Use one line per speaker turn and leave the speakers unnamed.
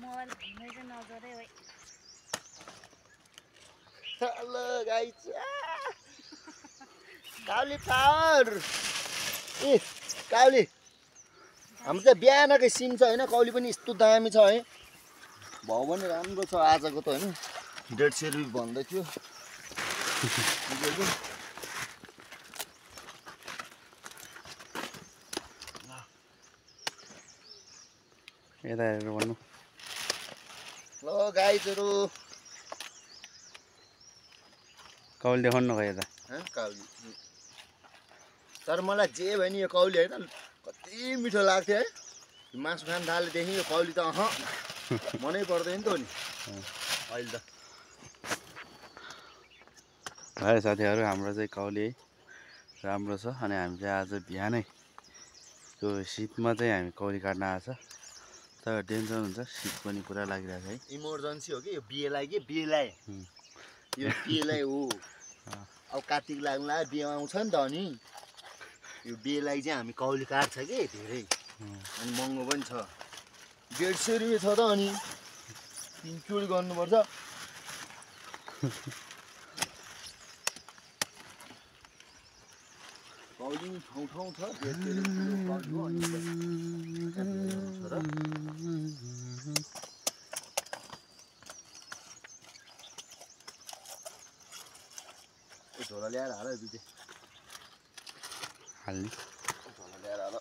mobile घुम्दै चाहिँ नजरै है
हेलो गाइस काउली पावर ए काउली हाम्रो चाहिँ बिहानकै सिन छ हैन कौली पनि यस्तो दामी छ है भाउ पनि राम्रो छ आजको त हैन 150 रुपैयाँ भन्दै थियो
यता हेरेर भन्नु
ल गाइजहरु
कौली देखाउनु न यता
कौली तर मलाई जे भयो नि यो कौली हैन कति मिठो लाग्थ्यो है मासु खान थालेदेखि यो कौली त मनै पर्दैन त नि अहिले त
है साथीहरु हाम्रो चाहिँ कौली राम्रो छ अनि हामी चाहिँ आज बिहानै त्यो शीतमा चाहिँ हामी कौली काट्न आएको छ तर डेन्जर हुन्छ शीत पनि पुरा लागिरहेछ है
इमर्जेन्सी हो कि यो बिहेलाई यो बिहेलाई हो अब कार्तिक लाग्नुला बिहे आउँछ नि त अनि यो बिहेलाई चाहिँ हामी कौली काट्छ कि धेरै अनि महँगो पनि छ 150 रुपैयाँ छ त अनि 3 चोरी गर्नुपर्छ कौली ठाउँ छ 150 रुपैयाँ किलो झोला ल्याएर हाल दुई
हाल्ने
झोला ल्याएर हाल